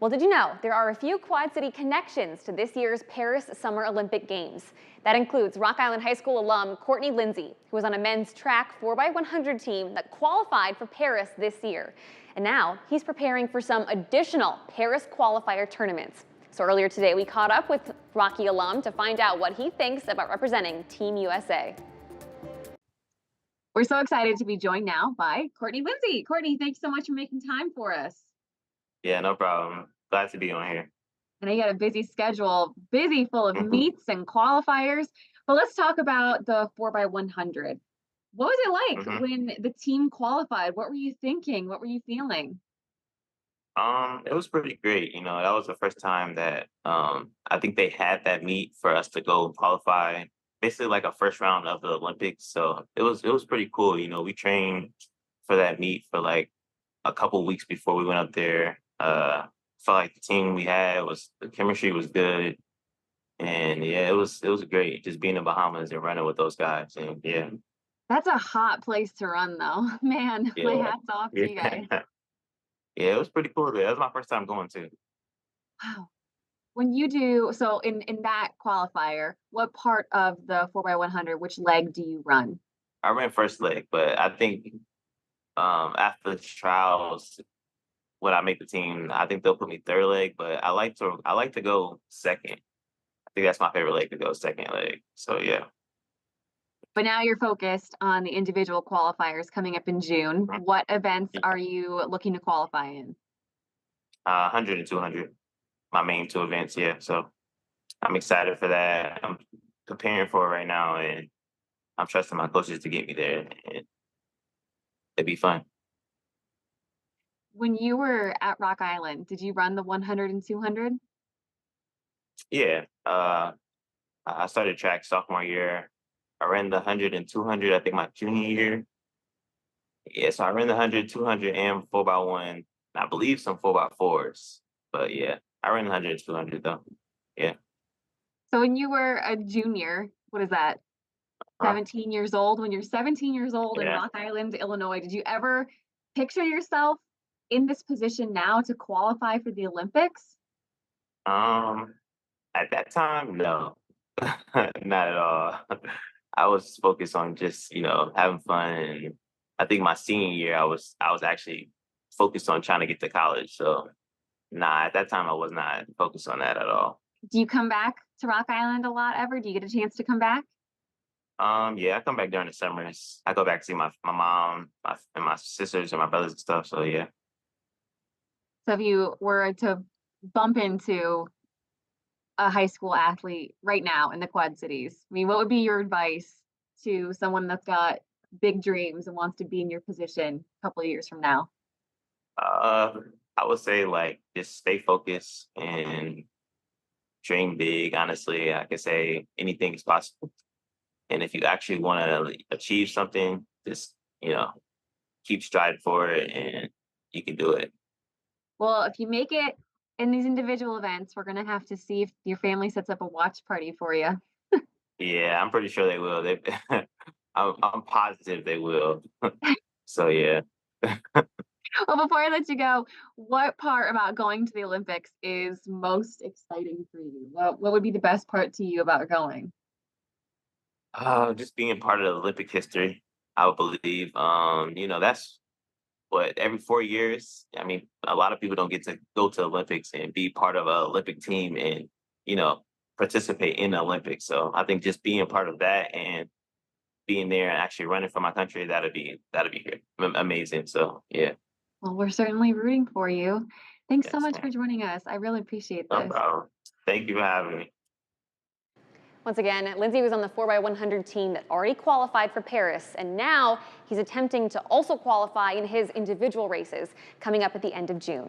Well, did you know there are a few Quad City connections to this year's Paris Summer Olympic Games? That includes Rock Island High School alum Courtney Lindsey, who was on a men's track 4x100 team that qualified for Paris this year. And now he's preparing for some additional Paris qualifier tournaments. So earlier today, we caught up with Rocky alum to find out what he thinks about representing Team USA. We're so excited to be joined now by Courtney Lindsey. Courtney, thanks so much for making time for us. Yeah, no problem. Glad to be on here. I know you got a busy schedule, busy full of Mhm, meets and qualifiers. But let's talk about the 4x100. What was it like mhm. when the team qualified? What were you thinking? What were you feeling? It was pretty great. That was the first time that I think they had that meet for us to go qualify, basically like a first round of the Olympics. So it was pretty cool. We trained for that meet for like a couple weeks before we went up there. Felt like the team we had was the chemistry was good, and yeah, it was great just being in Bahamas and running with those guys. And yeah, That's a hot place to run, though. Man, my yeah, hat's off to you guys. yeah. Yeah, it was pretty cool there. That was my first time going too. Wow. When you do so in that qualifier, what part of the 4x100, which leg do you run? I ran first leg, but I think after the trials, when I make the team, I think they'll put me third leg. But I like to go second. I think that's my favorite leg to go second leg. So yeah, But now you're focused on the individual qualifiers coming up in June. Mhm. What events Yeah. are you looking to qualify in? 100 and 200, my main two events. Yeah, so I'm excited for that. I'm preparing for it right now, and I'm trusting my coaches to get me there, and it'd be fun. When you were at Rock Island, did you run the 100 and 200? Yeah, I started track sophomore year. I ran the 100 and 200, I think my junior year. Yeah, so I ran the 100, 200, and 4x1. I believe some 4x4s. But yeah, I ran the 100 and 200 though. Yeah. So when you were a junior, what is that, Uh, 17 years old? When you're 17 years old in yeah. Rock Island, Illinois, did you ever picture yourself in this position now to qualify for the Olympics? Um, at that time, no. Not at all. I was focused on just, having fun. And I think my senior year I was actually focused on trying to get to college. So nah, at that time I was not focused on that at all. Do you come back to Rock Island a lot ever? Do you get a chance to come back? Yeah, I come back during the summers. I go back to see my mom, and my sisters and my brothers and stuff. So yeah. So if you were to bump into a high school athlete right now in the Quad Cities, I mean, what would be your advice to someone that's got big dreams and wants to be in your position a couple of years from now? Uh, I would say like just stay focused and dream big. Honestly, I could say anything is possible. And if you actually want to achieve something, just keep striving for it, and you can do it. Well, if you make it in these individual events, we're gonna have to see if your family sets up a watch party for you. Yeah, I'm pretty sure they will. I'm positive they will. So yeah. Well, before I let you go, what part about going to the Olympics is most exciting for you? What would be the best part to you about going? Just being part of the Olympic history, I would believe. That's what every 4 years. I mean, a lot of people don't get to go to Olympics and be part of an Olympic team and you know participate in the Olympics. So I think just being part of that and being there and actually running for my country, that'd be good, amazing. So yeah, Well, we're certainly rooting for you. Thanks so yes, much man. for joining us. I really appreciate No this. problem. Thank you for having me. Once again, Lindsey was on the 4x100 team that already qualified for Paris, and now he's attempting to also qualify in his individual races coming up at the end of June.